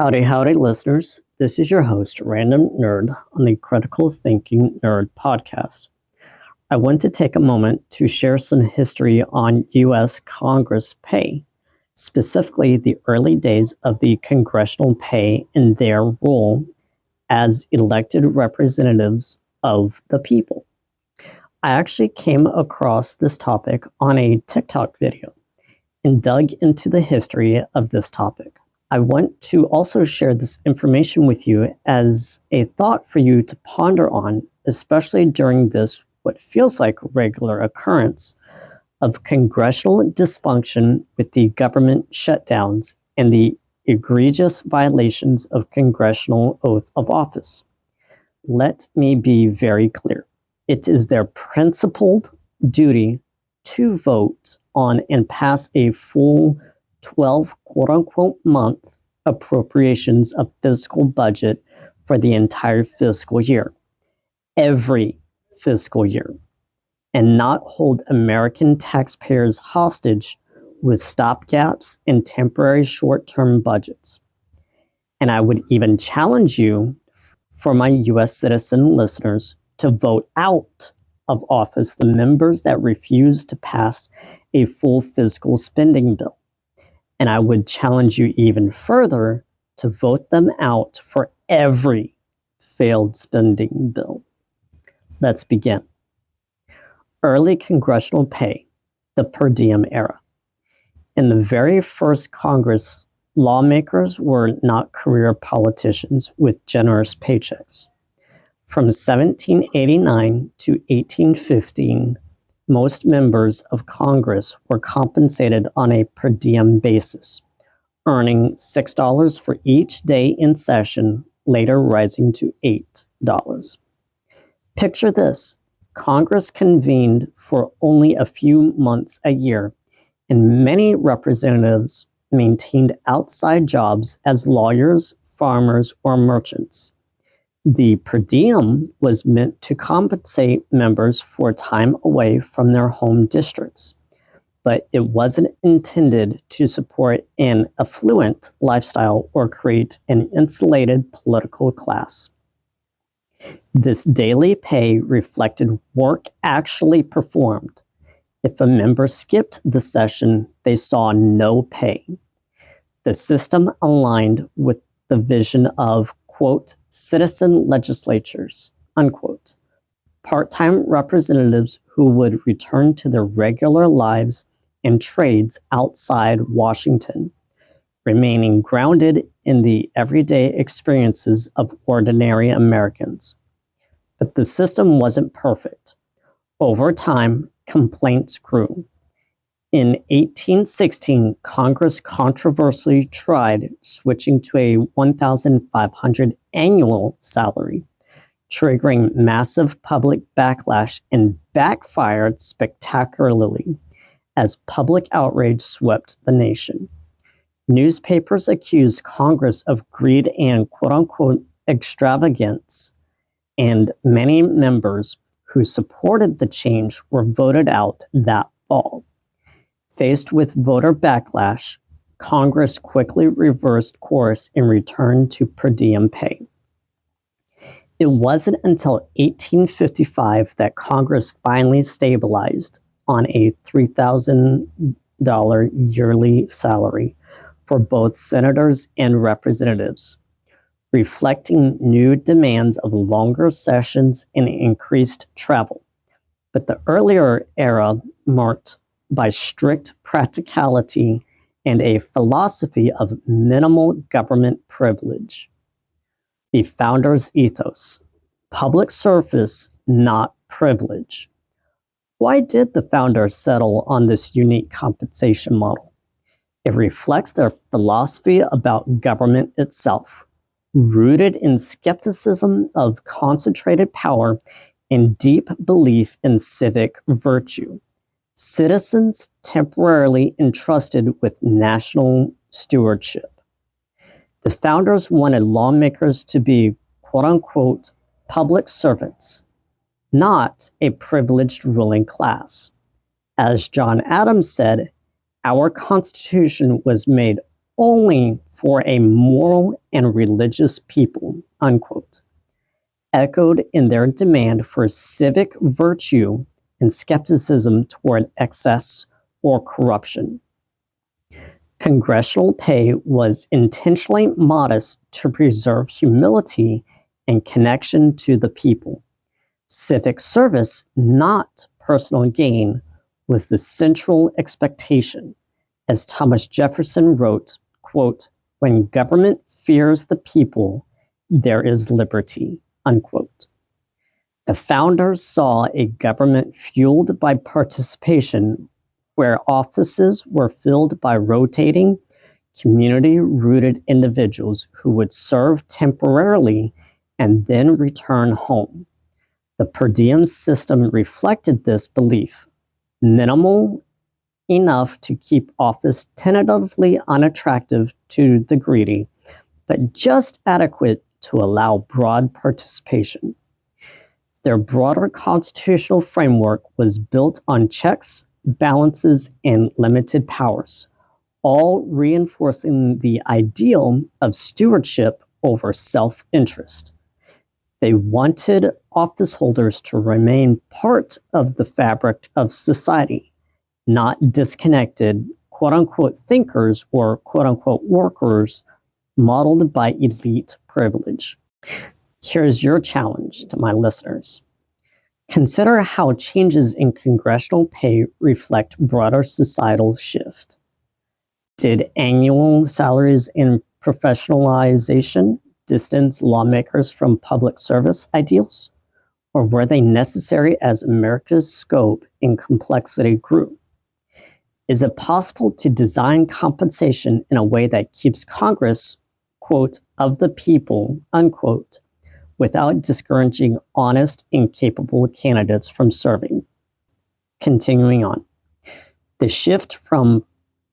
Howdy, howdy, listeners. This is your host, Random Nerd, on the Critical Thinking Nerd podcast. I want to take a moment to share some history on U.S. Congress pay, specifically the early days of the Congressional Pay and their role as elected representatives of the people. I actually came across this topic on a TikTok video and dug into the history of this topic. I want to also share this information with you as a thought for you to ponder on, especially during this what feels like regular occurrence of congressional dysfunction with the government shutdowns and the egregious violations of congressional oath of office. Let me be very clear. It is their principled duty to vote on and pass a full 12 quote-unquote month appropriations of fiscal budget for the entire fiscal year, every fiscal year, and not hold American taxpayers hostage with stopgaps and temporary short-term budgets. And I would even challenge you, for my U.S. citizen listeners, to vote out of office the members that refuse to pass a full fiscal spending bill. And I would challenge you even further to vote them out for every failed spending bill. Let's begin. Early congressional pay, the Per Diem era. In the very first Congress, lawmakers were not career politicians with generous paychecks. From 1789 to 1815, most members of Congress were compensated on a per diem basis, earning $6 for each day in session, later rising to $8. Picture this: Congress convened for only a few months a year, and many representatives maintained outside jobs as lawyers, farmers, or merchants. The per diem was meant to compensate members for time away from their home districts, but it wasn't intended to support an affluent lifestyle or create an insulated political class. This daily pay reflected work actually performed. If a member skipped the session, they saw no pay. The system aligned with the vision of, quote, citizen legislatures, unquote, part-time representatives who would return to their regular lives and trades outside Washington, remaining grounded in the everyday experiences of ordinary Americans. But the system wasn't perfect. Over time, complaints grew. In 1816, Congress controversially tried switching to a $1,500 annual salary, triggering massive public backlash and backfired spectacularly as public outrage swept the nation. Newspapers accused Congress of greed and quote-unquote extravagance, and many members who supported the change were voted out that fall. Faced with voter backlash, Congress quickly reversed course and returned to per diem pay. It wasn't until 1855 that Congress finally stabilized on a $3,000 yearly salary for both senators and representatives, reflecting new demands of longer sessions and increased travel. But the earlier era marked by strict practicality and a philosophy of minimal government privilege. The founders' ethos: public service, not privilege. Why did the founders settle on this unique compensation model? It reflects their philosophy about government itself, rooted in skepticism of concentrated power and deep belief in civic virtue. Citizens temporarily entrusted with national stewardship. The founders wanted lawmakers to be, quote-unquote, public servants, not a privileged ruling class. As John Adams said, our Constitution was made only for a moral and religious people, unquote, echoed in their demand for civic virtue and skepticism toward excess or corruption. Congressional pay was intentionally modest to preserve humility and connection to the people. Civic service, not personal gain, was the central expectation. As Thomas Jefferson wrote, quote, "When government fears the people, there is liberty," unquote. The founders saw a government fueled by participation, where offices were filled by rotating, community-rooted individuals who would serve temporarily and then return home. The Per Diem system reflected this belief, minimal enough to keep office tentatively unattractive to the greedy, but just adequate to allow broad participation. Their broader constitutional framework was built on checks, balances, and limited powers, all reinforcing the ideal of stewardship over self-interest. They wanted office holders to remain part of the fabric of society, not disconnected, quote-unquote thinkers or quote-unquote workers modeled by elite privilege. Here's your challenge to my listeners. Consider how changes in congressional pay reflect broader societal shift. Did annual salaries and professionalization distance lawmakers from public service ideals? Or were they necessary as America's scope and complexity grew? Is it possible to design compensation in a way that keeps Congress, quote, of the people, unquote, without discouraging honest and capable candidates from serving? Continuing on. The shift from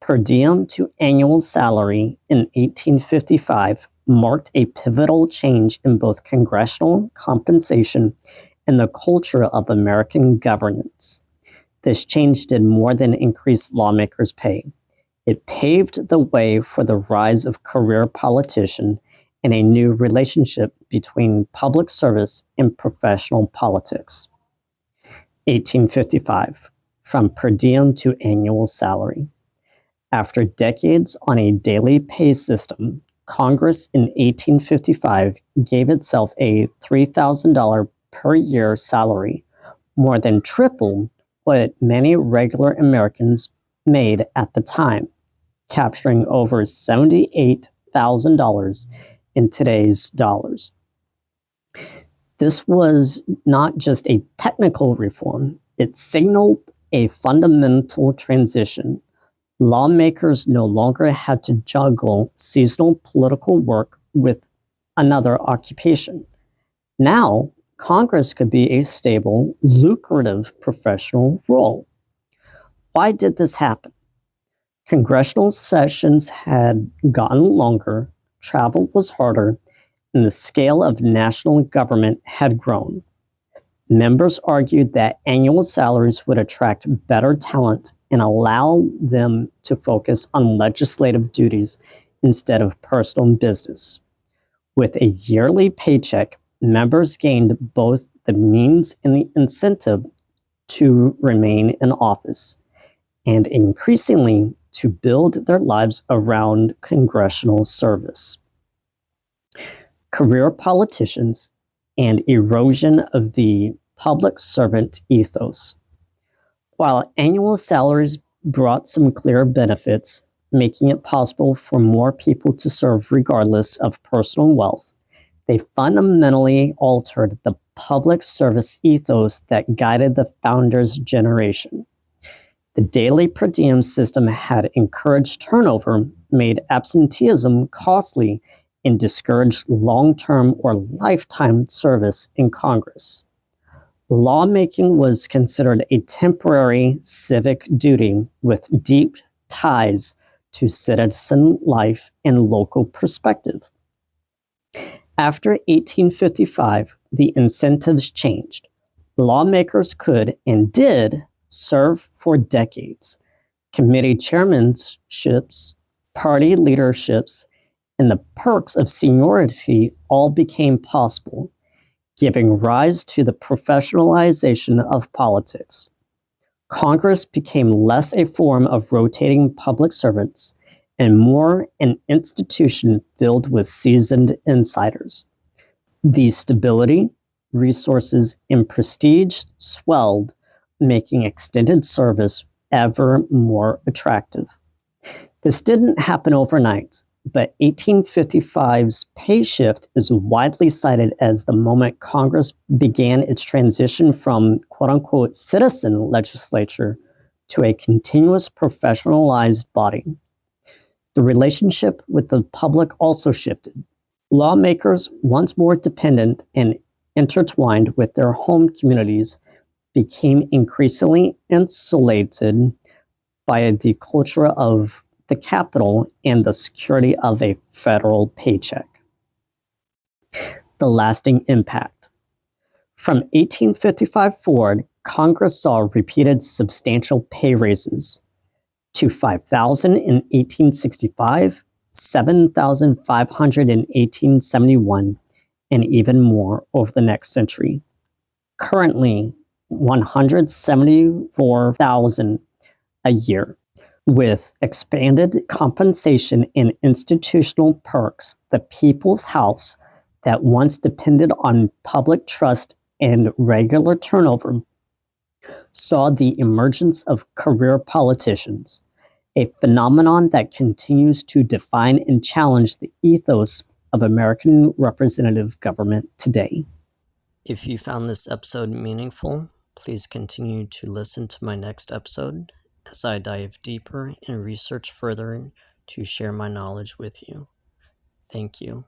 per diem to annual salary in 1855 marked a pivotal change in both congressional compensation and the culture of American governance. This change did more than increase lawmakers' pay. It paved the way for the rise of career politicians and a new relationship between public service and professional politics. 1855, from per diem to annual salary. After decades on a daily pay system, Congress in 1855 gave itself a $3,000 per year salary, more than triple what many regular Americans made at the time, capturing over $78,000 in today's dollars. This was not just a technical reform, it signaled a fundamental transition. Lawmakers no longer had to juggle seasonal political work with another occupation. Now, Congress could be a stable, lucrative professional role. Why did this happen? Congressional sessions had gotten longer, travel was harder, and the scale of national government had grown. Members argued that annual salaries would attract better talent and allow them to focus on legislative duties instead of personal business. With a yearly paycheck, members gained both the means and the incentive to remain in office, and increasingly to build their lives around congressional service. Career politicians and erosion of the public servant ethos. While annual salaries brought some clear benefits, making it possible for more people to serve regardless of personal wealth, they fundamentally altered the public service ethos that guided the founders' generation. The daily per diem system had encouraged turnover, made absenteeism costly, and discouraged long-term or lifetime service in Congress. Lawmaking was considered a temporary civic duty with deep ties to citizen life and local perspective. After 1855, the incentives changed. Lawmakers could and did serve for decades. Committee chairmanships party leaderships, and the perks of seniority all became possible, giving rise to the professionalization of politics. Congress became less a form of rotating public servants and more an institution filled with seasoned insiders. The stability, resources, and prestige swelled, making extended service ever more attractive. This didn't happen overnight, but 1855's pay shift is widely cited as the moment Congress began its transition from quote-unquote citizen legislature to a continuous professionalized body. The relationship with the public also shifted. Lawmakers, once more dependent and intertwined with their home communities, became increasingly insulated by the culture of the capital and the security of a federal paycheck. The lasting impact. From 1855 forward, Congress saw repeated substantial pay raises to $5,000 in 1865, $7,500 in 1871, and even more over the next century. Currently, $174,000 a year. With expanded compensation and institutional perks, the People's House, that once depended on public trust and regular turnover, saw the emergence of career politicians, a phenomenon that continues to define and challenge the ethos of American representative government today. If you found this episode meaningful, please continue to listen to my next episode as I dive deeper and research further to share my knowledge with you. Thank you.